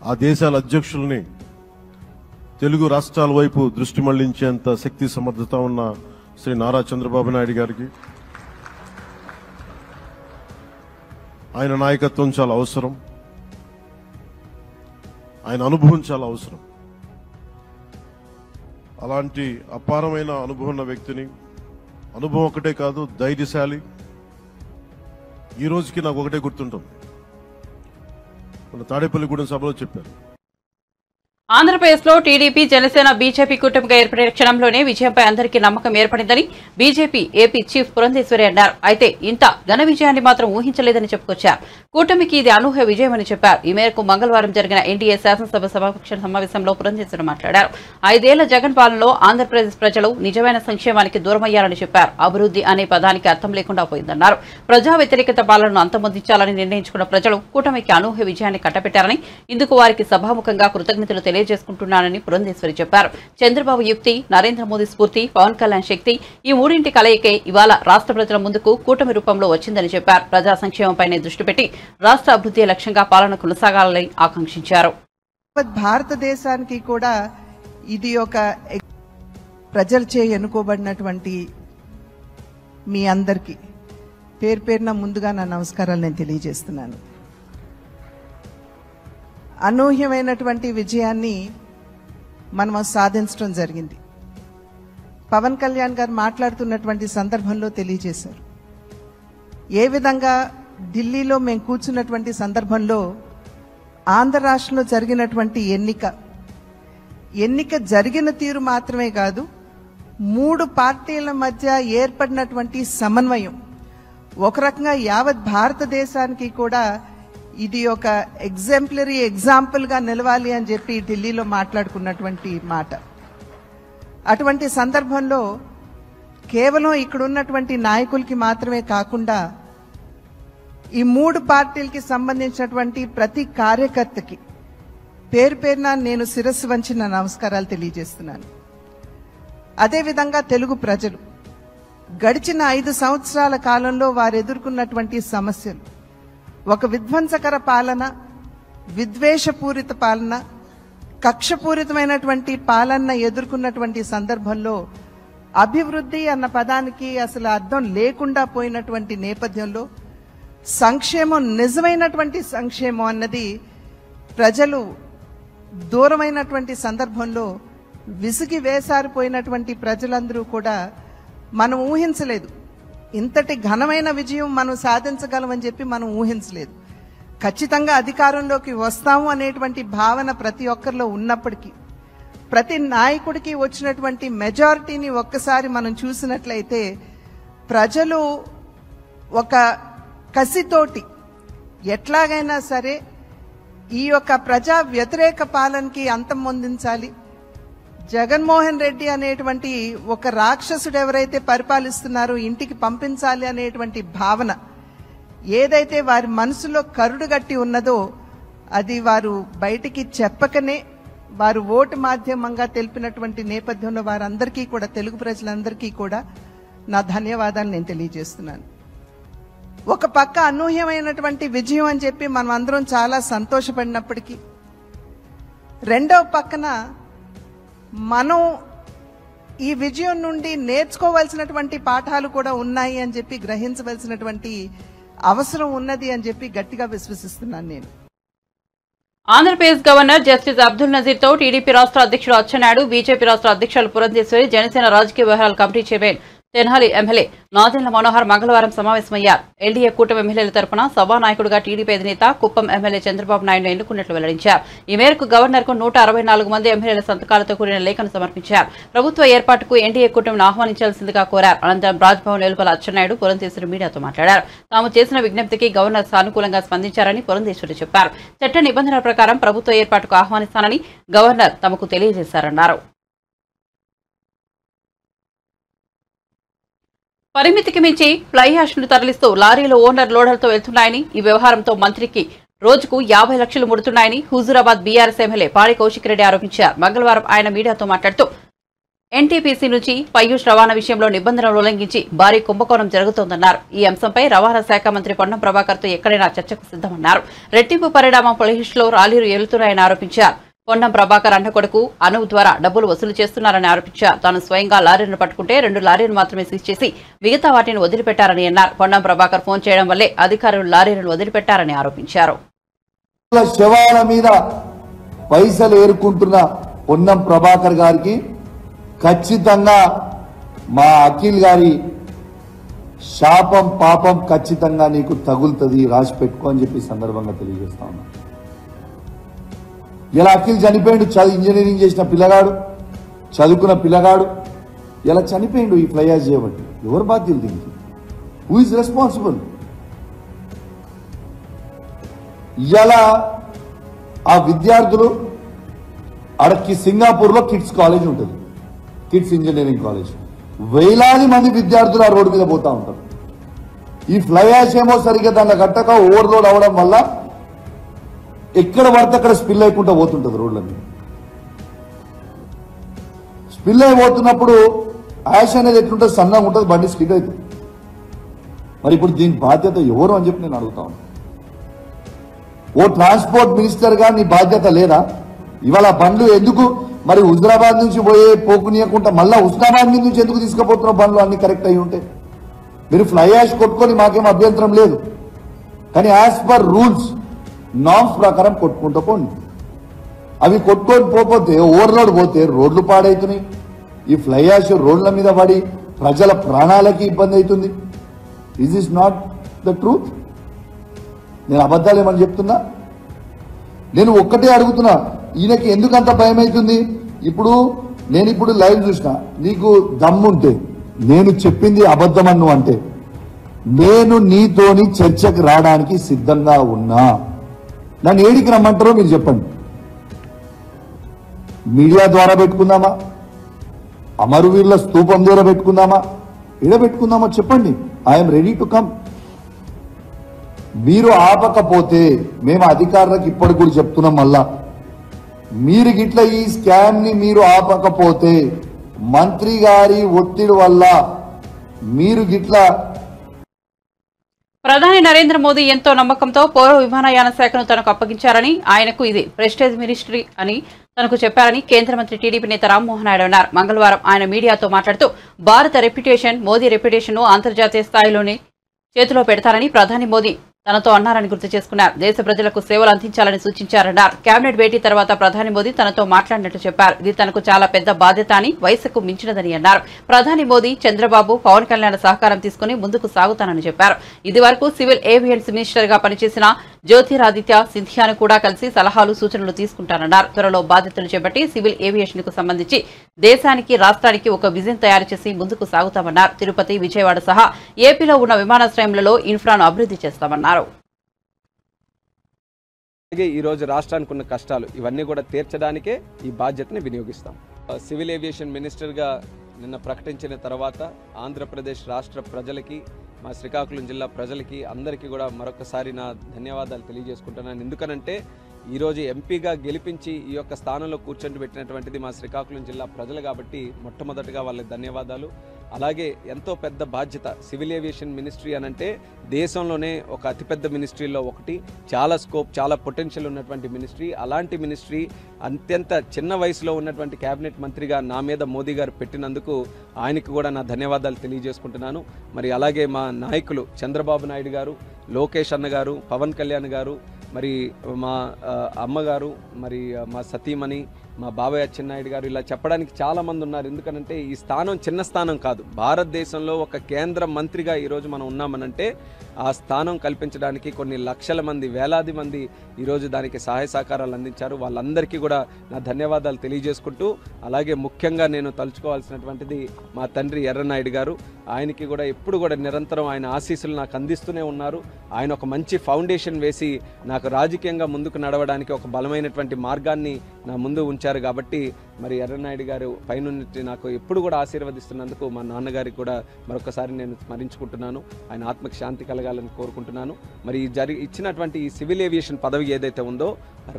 ఆ దేశాల అధ్యక్షుల్ని తెలుగు రాష్ట్రాల వైపు దృష్టి మళ్లించేంత శక్తి, సమర్థత ఉన్న శ్రీ నారా చంద్రబాబు నాయుడు గారికి ఆయన నాయకత్వం చాలా అవసరం. ఆయన అనుభవం చాలా అవసరం. అలాంటి అపారమైన అనుభవం ఉన్న వ్యక్తిని, అనుభవం ఒకటే కాదు, ధైర్యశాలి. ఈ రోజుకి నాకు ఒకటే గుర్తుంటుంది, మన తాడేపల్లిగూడెం సభలో చెప్పారు, ఆంధ్రప్రదేశ్ లో టీడీపీ, జనసేన, బీజేపీ కూటమిగా ఏర్పడిన క్షణంలోనే విజయంపై అందరికీ నమ్మకం ఏర్పడిందని బీజేపీ ఏపీ చీఫ్ పురంధేశ్వరి అన్నారు. అయితే ఇంత ఘన విజయాన్ని మాత్రం ఊహించలేదని చెప్పుకొచ్చారు. కూటమికి ఇది అనూహ్య విజయమని చెప్పారు. ఈ మేరకు మంగళవారం జరిగిన ఎన్డీఏ శాసనసభ సభాపక్ష సమావేశంలో పురంధేశ్వరి మాట్లాడారు. 5 ఏళ్ల జగన్ పాలనలో ఆంధ్రప్రదేశ్ ప్రజలు నిజమైన సంక్షేమానికి దూరమయ్యారని చెప్పారు. అభివృద్ధి అనే పదానికి అర్థం లేకుండా పోయిందన్నారు. ప్రజా వ్యతిరేకత పాలనను అంతమొందించాలని నిర్ణయించుకున్న ప్రజలు కూటమికి అనూహ్య విజయాన్ని కట్టబెట్టారని, ఇందుకు వారికి సభాముఖంగా కృతజ్ఞతలు తెలియజేసుకుంటున్నానని పురంధేశ్వరి చెప్పారు. చంద్రబాబు యుక్తి, నరేంద్ర మోదీ స్ఫూర్తి, పవన్ కళ్యాణ్ శక్తి, ఈ మూడింటి కలయికే ఇవాళ రాష్ట్ర ప్రజల ముందుకు కూటమి రూపంలో వచ్చిందని చెప్పారు. ప్రజా సంక్షేమంపైనే దృష్టి పెట్టి రాష్ట్ర అభివృద్ధి లక్ష్యంగా పాలన కొనసాగాలని ఆకాంక్షించారు. భారతదేశానికి కూడా ఇది ఒక ప్రజలచే ఎన్నుకోబడినటువంటి మీ అందరికీ పేరు పేరున ముందుగా నా నమస్కారాలు నేను తెలియజేస్తున్నాను. అనూహ్యమైనటువంటి విజయాన్ని మనం సాధించడం జరిగింది. పవన్ కళ్యాణ్ గారు మాట్లాడుతున్నటువంటి సందర్భంలో తెలియజేశారు. ఏ విధంగా ఢిల్లీలో మేము కూర్చున్నటువంటి సందర్భంలో ఆంధ్ర రాష్ట్రంలో జరిగినటువంటి ఎన్నిక జరిగిన తీరు మాత్రమే కాదు, 3 పార్టీల మధ్య ఏర్పడినటువంటి సమన్వయం ఒక రకంగా యావత్ భారతదేశానికి కూడా ఇది ఒక ఎగ్జాంపుల్ గా నిలవాలి అని చెప్పి ఢిల్లీలో మాట్లాడుకున్నటువంటి మాట. అటువంటి సందర్భంలో కేవలం ఇక్కడ ఉన్నటువంటి నాయకులకి మాత్రమే కాకుండా ఈ 3 పార్టీలకి సంబంధించినటువంటి ప్రతి కార్యకర్తకి పేరు పేరున నేను శిరస్సు వంచి నా నమస్కారాలు తెలియజేస్తున్నాను. అదేవిధంగా తెలుగు ప్రజలు గడిచిన 5 సంవత్సరాల కాలంలో వారు ఎదుర్కొన్నటువంటి సమస్యలు, ఒక విధ్వంసకర పాలన, విద్వేషపూరిత పాలన, కక్షపూరితమైనటువంటి పాలన ఎదుర్కొన్నటువంటి సందర్భంలో అభివృద్ధి అన్న పదానికి అసలు అర్థం లేకుండా పోయినటువంటి నేపథ్యంలో సంక్షేమం, నిజమైనటువంటి సంక్షేమం అన్నది ప్రజలు దూరమైనటువంటి సందర్భంలో విసిగి వేసారిపోయినటువంటి ప్రజలందరూ కూడా మనం ఊహించలేదు. ఇంతటి ఘనమైన విజయం మనం సాధించగలమని చెప్పి మనం ఊహించలేదు. ఖచ్చితంగా అధికారంలోకి వస్తాము అనేటువంటి భావన ప్రతి ఒక్కరిలో ఉన్నప్పటికీ, ప్రతి నాయకుడికి వచ్చినటువంటి మెజారిటీని ఒక్కసారి మనం చూసినట్లయితే ప్రజలు ఒక కసితోటి ఎట్లాగైనా సరే ఈ యొక్క ప్రజా వ్యతిరేక పాలనకి అంతం పొందించాలి, జగన్మోహన్ రెడ్డి అనేటువంటి ఒక రాక్షసుడు ఎవరైతే పరిపాలిస్తున్నారో ఇంటికి పంపించాలి అనేటువంటి భావన ఏదైతే వారి మనసులో కరుడుగట్టి ఉన్నదో అది వారు బయటికి చెప్పకనే వారు ఓటు మాధ్యమంగా తెలిపినటువంటి నేపథ్యంలో వారందరికీ కూడా, తెలుగు ప్రజలందరికీ కూడా నా ధన్యవాదాలు నేను తెలియజేస్తున్నాను. ఒక పక్క అనూహ్యమైనటువంటి విజయం అని చెప్పి మనం అందరం చాలా సంతోషపడినప్పటికీ, రెండవ పక్కన మనం ఈ విజయం నుండి నేర్చుకోవాల్సినటువంటి పాఠాలు కూడా ఉన్నాయి అని చెప్పి గ్రహించవలసినటువంటి అవసరం ఉన్నది అని చెప్పి గట్టిగా విశ్వసిస్తున్నాను నేను. ఆంధ్రప్రదేశ్ గవర్నర్ జస్టిస్ అబ్దుల్ నజీర్ తో టీడీపీ రాష్ట్ర అధ్యక్షుడు అచ్చెన్నాయుడు, బీజేపీ రాష్ట్ర అధ్యక్షులు పురంధేశ్వరి, జనసేన రాజకీయ వ్యవహారాల committee chairman Tenali MLA Nadendla Manohar మంగళవారం సమావేశమయ్యారు. ఎన్డీఏ కూటమి ఎమ్మెల్యేల తరపున సభానాయకుడిగా టీడీపీ అధినేత కుప్పం ఎమ్మెల్యే చంద్రబాబు నాయుడు ఎన్నుకున్నట్లు వెల్లడించారు. ఈ మేరకు గవర్నర్ కు 164 మంది ఎమ్మెల్యేల సంతకాలతో కూడిన లేఖను సమర్పించారు. ప్రభుత్వ ఏర్పాటుకు ఎన్డీఏ కూటమిని ఆహ్వానించాల్సిందిగా కోరారు. అనంతరం రాజ్భవన్ వెలుపల అచ్చెన్నాయుడు, పురంధేశ్వరి మీడియాతో మాట్లాడారు. తాము చేసిన విజ్ఞప్తికి గవర్నర్ సానుకూలంగా స్పందించారని పురంధేశ్వరి చెప్పారు. చట్ట నిబంధనల ప్రకారం ప్రభుత్వ ఏర్పాటుకు ఆహ్వానిస్తానని గవర్నర్ తమకు తెలియజేశారన్నారు. పరిమితికి మించి ఫ్లై యాష్ ను తరలిస్తూ లారీలు ఓనర్ లోడర్తో వెళ్తున్నాయని, ఈ వ్యవహారంతో మంత్రికి రోజుకు 50 లక్షలు ముడుతున్నాయని హుజూరాబాద్ బీఆర్ఎస్ ఎమ్మెల్యే పాడి కౌశిక్ రెడ్డి ఆరోపించారు. మంగళవారం ఆయన మీడియాతో మాట్లాడుతూ ఎన్టీపీసీ నుంచి పయూష్ రవాణా విషయంలో నిబంధనలు ఉల్లంఘించి భారీ కుంభకోణం జరుగుతోందన్నారు. ఈ అంశంపై రవాణా శాఖ మంత్రి పొన్నం ప్రభాకర్ తో ఎక్కడైనా చర్చకు సిద్దమన్నారు. రెట్టింపు పరిణామం పయూష్ లో లారీలు వెళుతున్నాయని ఆరోపించారు. పొన్నం ప్రభాకర్ అన్న కొడుకు అనూప్ ద్వారా డబ్బులు వసూలు చేస్తున్నారని ఆరోపించారు. తాను స్వయంగా లారీలను పట్టుకుంటే 2 లారీలు మాత్రమే సీజ్ చేసి మిగతా వాటిని వదిలిపెట్టారని అన్నారు. పొన్నం ప్రభాకర్ ఫోన్ చేయడం వల్లే అధికారులు లారీలను వదిలిపెట్టారని ఆరోపించారు. శవాల మీద పైసలు ఏరుకుంటున్న పొన్నం ప్రభాకర్ గారికి ఖచ్చితంగా మా అఖిల్ గారి శాపం పాపం ఖచ్చితంగా నీకు తగులుతుంది, రాసి పెట్టుకో అని చెప్పి సందర్భంగా తెలియజేస్తా ఉన్నా. ఇలా అఖిల్ చనిపోయిండు, ఇంజనీరింగ్ చేసిన పిల్లగాడు, చదువుకున్న పిల్లగాడు ఇలా చనిపోయిండు ఈ ఫ్లై యాష్ చేయబట్టి. ఎవరు బాధ్యులు దీనికి? Who is responsible? ఇలా ఆ విద్యార్థులు అడకి సింగపూర్లో కిడ్స్ కాలేజ్ ఉంటుంది, కిడ్స్ ఇంజనీరింగ్ కాలేజ్. వేలాది మంది విద్యార్థులు ఆ రోడ్డు మీద పోతా ఉంటారు. ఈ ఫ్లై యాష్ ఏమో సరిగ్గా దాన్ని కట్టక ఓవర్లోడ్ అవడం వల్ల ఎక్కడ పడితే అక్కడ స్పిల్ అయిపోతూ పోతుంటది రోడ్ల మీద. స్పిల్ అయిపోతున్నప్పుడు యాష్ అనేది ఎట్లుంటుంది, సన్నగా ఉంటుంది, బండి స్కిడ్ అవుతుంది. మరి ఇప్పుడు దీని బాధ్యత ఎవరు అని చెప్పి నేను అడుగుతా ఉన్నా. ఓ ట్రాన్స్పోర్ట్ మినిస్టర్ గా నీ బాధ్యత లేదా? ఇవాళ బండ్లు ఎందుకు మరి హుజరాబాద్ నుంచి పోకునియకుండా మళ్ళా హుస్నాబాద్ నుంచి ఎందుకు తీసుకుపోతున్న బండ్లు అన్ని కరెక్ట్ అయి ఉంటే? మీరు ఫ్లై యాష్ కొట్టుకొని మాకేం అభ్యంతరం లేదు, కానీ యాజ్ పర్ రూల్స్ నామ్స్ ప్రకారం కొట్టుకుంటూ పోండి. అవి కొట్టుకొని పోతే ఓవర్లోడ్ పోతే రోడ్లు పాడవుతున్నాయి. ఈ ఫ్లై యాష్ రోడ్ల మీద పడి ప్రజల ప్రాణాలకి ఇబ్బంది అవుతుంది. Is is not the truth? నేను అబద్ధాలు ఏమని చెప్తున్నా? నేను ఒక్కటే అడుగుతున్నా, ఈయనకి ఎందుకంత భయం అవుతుంది? నేను ఇప్పుడు లైవ్ చూసిన, నీకు దమ్ముంటే నేను చెప్పింది అబద్ధమన్ను అంటే నేను నీతోని చర్చకు రావడానికి సిద్ధంగా ఉన్నా. నన్ను ఏడికి రమ్మంటారో మీరు చెప్పండి. మీడియా ద్వారా పెట్టుకుందామా, అమరవీరుల స్తూపం ద్వారా పెట్టుకుందామా, ఎడబెట్టుకుందామో చెప్పండి. I'm ready to come. మీరు ఆపకపోతే మేము అధికారులకు ఇప్పటికి కూడా చెప్తున్నాం, మళ్ళా మీరు గిట్ల ఈ స్కామ్ ని మీరు ఆపకపోతే మంత్రి గారి ఒత్తిడి వల్ల మీరు గిట్ల ప్రధాని నరేంద్ర మోదీ ఎంతో నమ్మకంతో పౌర విమానయాన శాఖను తనకు అప్పగించారని, ఆయనకు ఇది ప్రెస్టేజ్ మినిస్ట్రీ అని తనకు చెప్పారని కేంద్ర మంత్రి టీడీపీ నేత రామ్మోహన్ నాయుడు అన్నారు. మంగళవారం ఆయన మీడియాతో మాట్లాడుతూ భారత రెప్యుటేషన్, మోదీ రెప్యుటేషన్ ను అంతర్జాతీయ స్థాయిలోనే చేతిలో పెడతారని ప్రధాని మోదీ తనతో అన్నారని గుర్తు చేసుకున్నారు. దేశ ప్రజలకు సేవలు అందించాలని సూచించారన్నారు. కేబినెట్ భేటీ తర్వాత ప్రధాని మోదీ తనతో మాట్లాడినట్టు చెప్పారు. ఇది తనకు చాలా పెద్ద బాధ్యత అని, వయసుకు మించినదని అన్నారు. ప్రధాని మోదీ చంద్రబాబు, పవన్ కళ్యాణ్ సహకారం తీసుకుని ముందుకు సాగుతానని చెప్పారు. ఇది వరకు సివిల్ ఏవియన్స్ మినిస్టర్ గా పనిచేసిన జ్యోతిరాదిత్య సింధియాను కూడా కలిసి సలహాలు, సూచనలు తీసుకుంటారన్నారు. త్వరలో బాధ్యతలు చేపట్టి సివిల్ ఏవియేషన్ కు సంబంధించి దేశానికి, రాష్ట్రానికి ఒక విజన్ తయారు చేసి ముందుకు సాగుతామన్నారు. తిరుపతి, విజయవాడ సహా ఏపీలో ఉన్న విమానాశ్రయంలో ఇన్ఫ్రాను అభివృద్ధి చేస్తామన్నారు. అలాగే ఈరోజు రాష్ట్రానికి ఉన్న కష్టాలు ఇవన్నీ కూడా తీర్చడానికే ఈ బాధ్యతని వినియోగిస్తాం. సివిల్ ఏవియేషన్ మినిస్టర్గా నిన్న ప్రకటించిన తర్వాత ఆంధ్రప్రదేశ్ రాష్ట్ర ప్రజలకి, మా శ్రీకాకుళం జిల్లా ప్రజలకి అందరికీ కూడా మరొకసారి నా ధన్యవాదాలు తెలియజేసుకుంటున్నాను. ఎందుకనంటే ఈరోజు ఎంపీగా గెలిపించి ఈ యొక్క స్థానంలో కూర్చొని పెట్టినటువంటిది మా శ్రీకాకుళం జిల్లా ప్రజలు కాబట్టి మొట్టమొదటిగా వాళ్ళకి ధన్యవాదాలు. అలాగే ఎంతో పెద్ద బాధ్యత సివిల్ ఏవియేషన్ మినిస్ట్రీ అనంటే దేశంలోనే ఒక అతిపెద్ద మినిస్ట్రీలో ఒకటి, చాలా స్కోప్, చాలా పొటెన్షియల్ ఉన్నటువంటి మినిస్ట్రీ. అలాంటి మినిస్ట్రీ అత్యంత చిన్న వయసులో ఉన్నటువంటి కేబినెట్ మంత్రిగా నా మీద మోదీ గారు పెట్టినందుకు ఆయనకు కూడా నా ధన్యవాదాలు తెలియజేసుకుంటున్నాను. మరి అలాగే మా నాయకులు చంద్రబాబు నాయుడు గారు, లోకేష్ అన్న గారు, పవన్ కళ్యాణ్ గారు, మరి మా అమ్మగారు, మరి మా సతీమణి, మా బాబాయ్ అచ్చెన్నాయుడు గారు, ఇలా చెప్పడానికి చాలామంది ఉన్నారు. ఎందుకనంటే ఈ స్థానం చిన్న స్థానం కాదు. భారతదేశంలో ఒక కేంద్ర మంత్రిగా ఈరోజు మనం ఉన్నామనంటే ఆ స్థానం కల్పించడానికి కొన్ని లక్షల మంది, వేలాది మంది ఈరోజు దానికి సహాయ సహకారాలు అందించారు. వాళ్ళందరికీ కూడా నా ధన్యవాదాలు తెలియజేసుకుంటూ, అలాగే ముఖ్యంగా నేను తలుచుకోవాల్సినటువంటిది మా తండ్రి ఎర్రనాయుడు గారు. ఆయనకి కూడా ఎప్పుడు కూడా నిరంతరం ఆయన ఆశీస్సులు నాకు అందిస్తూనే ఉన్నారు. ఆయన ఒక మంచి ఫౌండేషన్ వేసి నాకు రాజకీయంగా ముందుకు నడవడానికి ఒక బలమైనటువంటి మార్గాన్ని నా ముందు ఉంచారు. కాబట్టి మరి ఎర్రనాయుడు గారు పైనుండి నాకు ఎప్పుడు కూడా ఆశీర్వదిస్తున్నందుకు మా నాన్నగారికి కూడా మరొకసారి నేను స్మరించుకుంటున్నాను. ఆయన ఆత్మకి శాంతి కలగాలని కోరుకుంటున్నాను. మరి ఇచ్చినటువంటి ఈ సివిల్ ఏవియేషన్ పదవి ఏదైతే ఉందో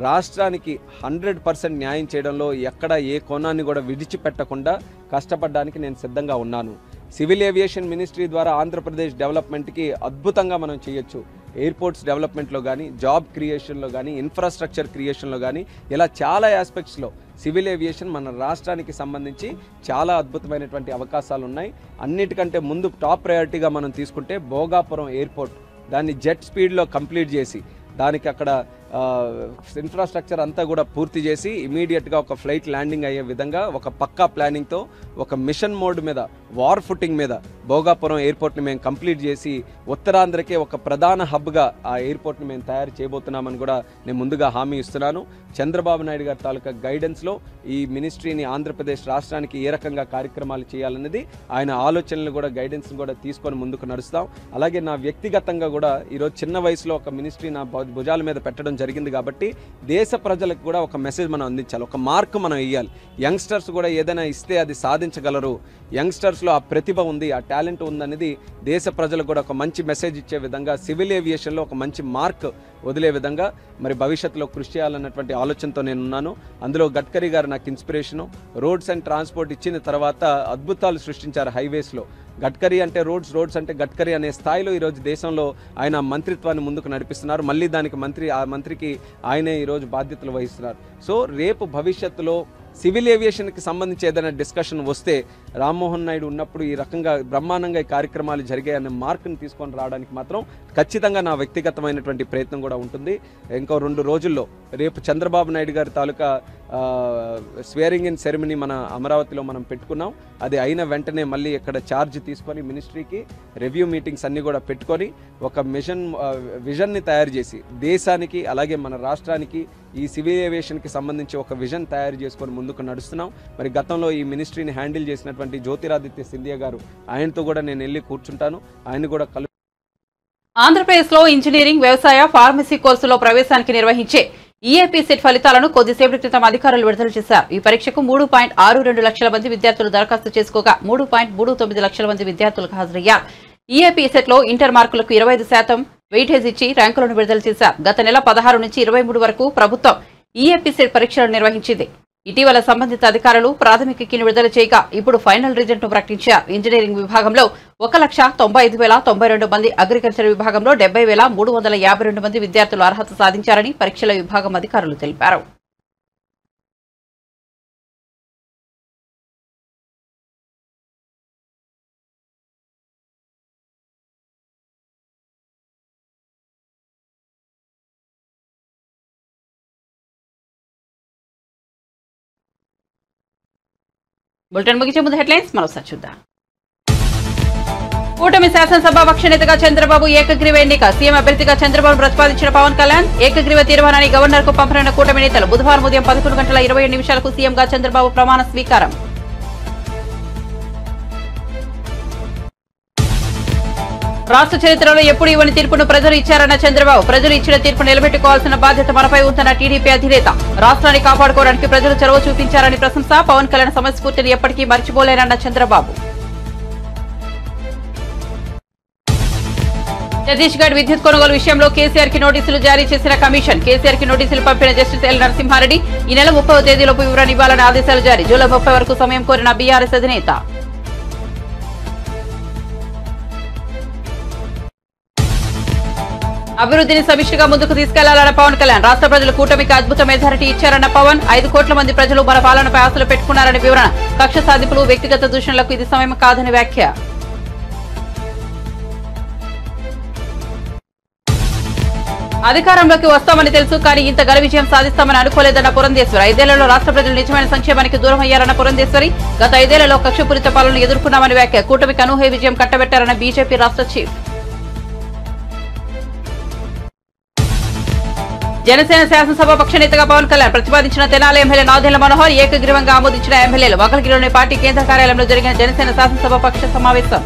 రాష్ట్రానికి 100% న్యాయం చేయడంలో ఎక్కడ ఏ కోణాన్ని కూడా విడిచిపెట్టకుండా కష్టపడడానికి నేను సిద్ధంగా ఉన్నాను. సివిల్ ఏవియేషన్ మినిస్ట్రీ ద్వారా ఆంధ్రప్రదేశ్ డెవలప్మెంట్కి అద్భుతంగా మనం చేయొచ్చు. ఎయిర్పోర్ట్స్ డెవలప్మెంట్లో కానీ, జాబ్ క్రియేషన్లో కానీ, ఇన్ఫ్రాస్ట్రక్చర్ క్రియేషన్లో కానీ, ఇలా చాలా ఆస్పెక్ట్స్లో సివిల్ ఏవియేషన్ మన రాష్ట్రానికి సంబంధించి చాలా అద్భుతమైనటువంటి అవకాశాలు ఉన్నాయి. అన్నిటికంటే ముందు టాప్ ప్రయారిటీగా మనం తీసుకుంటే భోగాపురం ఎయిర్పోర్ట్, దాన్ని జెట్ స్పీడ్లో కంప్లీట్ చేసి దానికి అక్కడ ఇన్ఫ్రాస్ట్రక్చర్ అంతా కూడా పూర్తి చేసి ఇమీడియట్గా ఒక ఫ్లైట్ ల్యాండింగ్ అయ్యే విధంగా ఒక పక్కా ప్లానింగ్తో ఒక మిషన్ మోడ్ మీద, వార్ ఫుటింగ్ మీద భోగాపురం ఎయిర్పోర్ట్ని మేము కంప్లీట్ చేసి ఉత్తరాంధ్రకే ఒక ప్రధాన హబ్గా ఆ ఎయిర్పోర్ట్ని మేము తయారు చేయబోతున్నామని కూడా నేను ముందుగా హామీ ఇస్తున్నాను. చంద్రబాబు నాయుడు గారి తాలూకా గైడెన్స్లో ఈ మినిస్ట్రీని ఆంధ్రప్రదేశ్ రాష్ట్రానికి ఏ రకంగా కార్యక్రమాలు చేయాలన్నది ఆయన ఆలోచనలు కూడా, గైడెన్స్ కూడా తీసుకొని ముందుకు నడుస్తాం. అలాగే నా వ్యక్తిగతంగా కూడా ఈరోజు చిన్న వయసులో ఒక మినిస్ట్రీ నా భుజాల మీద పెట్టడం జరిగింది కాబట్టి దేశ ప్రజలకు కూడా ఒక మెసేజ్ మనం అందించాలి, ఒక మార్క్ మనం ఇవ్వాలి. యంగ్స్టర్స్ కూడా ఏదైనా ఇస్తే అది సాధించగలరు, యంగ్స్టర్స్లో ఆ ప్రతిభ ఉంది, ఆ టాలెంట్ ఉందనేది దేశ ప్రజలకు కూడా ఒక మంచి మెసేజ్ ఇచ్చే విధంగా సివిల్ ఏవియేషన్లో ఒక మంచి మార్క్ వదిలే విధంగా మరి భవిష్యత్తులో కృషి చేయాలన్నటువంటి ఆలోచనతో నేను ఉన్నాను. అందులో గడ్కరీ గారు నాకు ఇన్స్పిరేషను. రోడ్స్ అండ్ ట్రాన్స్పోర్ట్ ఇచ్చిన తర్వాత అద్భుతాలు సృష్టించారు హైవేస్లో. గడ్కరీ అంటే రోడ్స్, రోడ్స్ అంటే గడ్కరీ అనే స్థాయిలో ఈరోజు దేశంలో ఆయన మంత్రిత్వాన్ని ముందుకు నడిపిస్తున్నారు. మళ్ళీ దానికి ఆ మంత్రికి ఆయనే ఈరోజు బాధ్యతలు వహిస్తున్నారు. సో రేపు భవిష్యత్తులో సివిల్ ఏవియేషన్కి సంబంధించి ఏదైనా డిస్కషన్ వస్తే రామ్మోహన్ నాయుడు ఉన్నప్పుడు ఈ రకంగా బ్రహ్మాండంగా ఈ కార్యక్రమాలు జరిగాయనే మార్కుని తీసుకొని రావడానికి మాత్రం ఖచ్చితంగా నా వ్యక్తిగతమైనటువంటి ప్రయత్నం కూడా ఉంటుంది. ఇంకో 2 రోజుల్లో రేపు చంద్రబాబు నాయుడు గారి తాలూకా స్వేరింగ్ ఇన్ సెరమనీ మన అమరావతిలో మనం పెట్టుకున్నాం. అది అయిన వెంటనే మళ్ళీ ఇక్కడ ఛార్జ్ తీసుకొని మినిస్ట్రీకి రివ్యూ మీటింగ్స్ అన్నీ కూడా పెట్టుకొని ఒక విజన్ని తయారు చేసి దేశానికి అలాగే మన రాష్ట్రానికి ఈ సివిల్ ఏవియేషన్కి సంబంధించి ఒక విజన్ తయారు చేసుకొని ముందుకు నడుస్తున్నాం. మరి గతంలో ఈ మినిస్ట్రీని హ్యాండిల్ చేసినటువంటి జ్యోతిరాదిత్య సింధియా గారు, ఆయనతో కూడా నేను వెళ్ళి కూర్చుంటాను. ఆయన కూడా ఆంధ్రప్రదేశ్లో ఇంజనీరింగ్, వ్యవసాయ, ఫార్మసీ కోర్సులో ప్రవేశానికి నిర్వహించే ఈఏపీ సెట్ ఫలితాలను కొద్దిసేపటి క్రితం అధికారులు విడుదల చేశారు. ఈ పరీక్షకు 3.62 లక్షల మంది విద్యార్థులు దరఖాస్తు చేసుకోగా 3.39 లక్షల మంది విద్యార్థులకు హాజరయ్యారు. ఈఏపీ సెట్ లో ఇంటర్ మార్కులకు 25% వెయిటేజ్ ఇచ్చి ర్యాంకులను విడుదల చేశారు. గత నెల 16 నుంచి 23 వరకు ప్రభుత్వం ఈఏపీ సెట్ పరీక్షలు నిర్వహించింది. ఇటీవల సంబంధిత అధికారులు ప్రాథమిక కీని విడుదల చేయగా ఇప్పుడు ఫైనల్ రిజల్ట్ ను ప్రకటించారు. ఇంజనీరింగ్ విభాగంలో 1,95,092 మంది, అగ్రికల్చర్ విభాగంలో 70,352 మంది విద్యార్థులు అర్హత సాధించారని పరీక్షల విభాగం అధికారులు తెలిపారు. బులెటిన్ ముగించే ముందు హెడ్లైన్స్ మరోసారి చూద్దాం. కూటమి శాసనసభాపక్ష నేతగా చంద్రబాబు ఏకగ్రీవ ఎన్నిక. సీఎం అభ్యర్థిగా చంద్రబాబు ప్రతిపాదించిన పవన్ కళ్యాణ్ ఏకగ్రీవ తీర్మానాన్ని గవర్నర్ కు పంపనున్న కూటమి నేతలు. బుధవారం ఉదయం 11:27 సీఎంగా చంద్రబాబు ప్రమాణ స్వీకారం. రాష్ట్ర చరిత్రలో ఎప్పుడు ఇవ్వని తీర్పును ప్రజలు ఇచ్చారన్న చంద్రబాబు. ప్రజలు ఇచ్చిన తీర్పు నిలబెట్టుకోవాల్సిన బాధ్యత మనపై ఉందన్న టీడీపీ అధినేత. రాష్ట్రాన్ని కాపాడుకోవడానికి ప్రజలు చొరవ చూపించారని ప్రశంస. పవన్ కళ్యాణ్ సమయస్ఫూర్తిని ఎప్పటికీ మర్చిపోలేనన్న చంద్రబాబు. ఛత్తీస్గఢ్ విద్యుత్ కొనుగోలు విషయంలో కేసీఆర్ కి నోటీసులు జారీ చేసిన కమిషన్. కేసీఆర్ కి నోటీసులు పంపిన జస్టిస్ ఎల్ నరసింహారెడ్డి ఈ నెల 30వ తేదీలోపు వివరణ ఇవ్వాలని ఆదేశాలు జారీ. జూలై 30 వరకు సమయం కోరిన బీఆర్ఎస్ అధినేత. అభివృద్ధిని సమిష్టిగా ముందుకు తీసుకెళ్లాలన్న పవన్ కళ్యాణ్. రాష్ట్ర ప్రజలు కూటమికి అద్భుత మెజారిటీ ఇచ్చారన్న పవన్. 5 కోట్ల మంది ప్రజలు మన పాలనపై ఆశలు పెట్టుకున్నారని వివరణ. కక్ష సాధింపులు, వ్యక్తిగత దూషణలకు ఇది సమయం కాదని వ్యాఖ్య. అధికారంలోకి వస్తామని తెలుసు, కానీ ఇంత ఘన విజయం సాధిస్తామని అనుకోలేదన్న పురంధేశ్వరి. 5 ఏళ్లలో రాష్ట్ర ప్రజలు నిజమైన సంక్షేమానికి దూరం అయ్యారన్న పురంధేశ్వరి. గత 5 ఏళ్లలో కక్షపూరిత పాలనను ఎదుర్కొన్నామని వ్యాఖ్య. కూటమికి అనూహ్య విజయం కట్టబెట్టారన్న బీజేపీ రాష్ట్ర చీఫ్. జనసేన శాసనసభాపక్ష నేతగా పవన్ కళ్యాణ్ ప్రతిపాదించిన తెనాలి ఎమ్మెల్యే నాదెళ్ల మనోహర్ ఏకగ్రీవంగా ఆమోదించిన ఎమ్మెల్యేలు. మంగళగిరిలోని పార్టీ కేంద్ర కార్యాలయంలో జరిగిన జనసేన శాసనసభాపక్ష సమావేశం.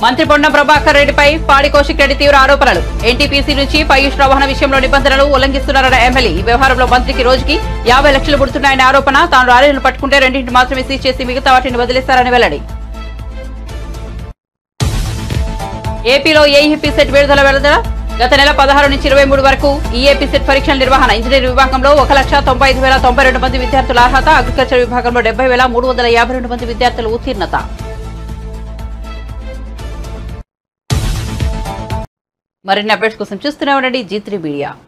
మంత్రి పొన్నం ప్రభాకర్ రెడ్డిపై పాడి కౌశిక్ రెడ్డి తీవ్ర ఆరోపణలు. ఎన్టీపీసీ నుంచి పయూష్ రవాణా విషయంలో నిబంధనలు ఉల్లంఘిస్తున్నారన్న ఎమ్మెల్యే. ఈ వ్యవహారంలో మంత్రికి రోజుకి 50 లక్షలు పుడుతున్నాయనే ఆరోపణ. తాను లారీలను పట్టుకుంటే 2 మాత్రమే సీజ్ చేసి మిగతా వాటిని వదిలేస్తారని వెల్లడి. ఏపీలో ఏఈపీ సెట్ విడుదల. గత నెల 16 నుంచి 23 వరకు ఈఏపీ సెట్ పరీక్షల నిర్వహణ. ఇంజనీరింగ్ విభాగంలో 1,95,092 మంది విద్యార్థుల అర్హత. అగ్రికల్చర్ విభాగంలో 70,352 మంది విద్యార్థుల ఉత్తీర్ణత. మరిన్ని అప్డేట్స్ కోసం చూస్తూనే ఉండండి G3 మీడియా.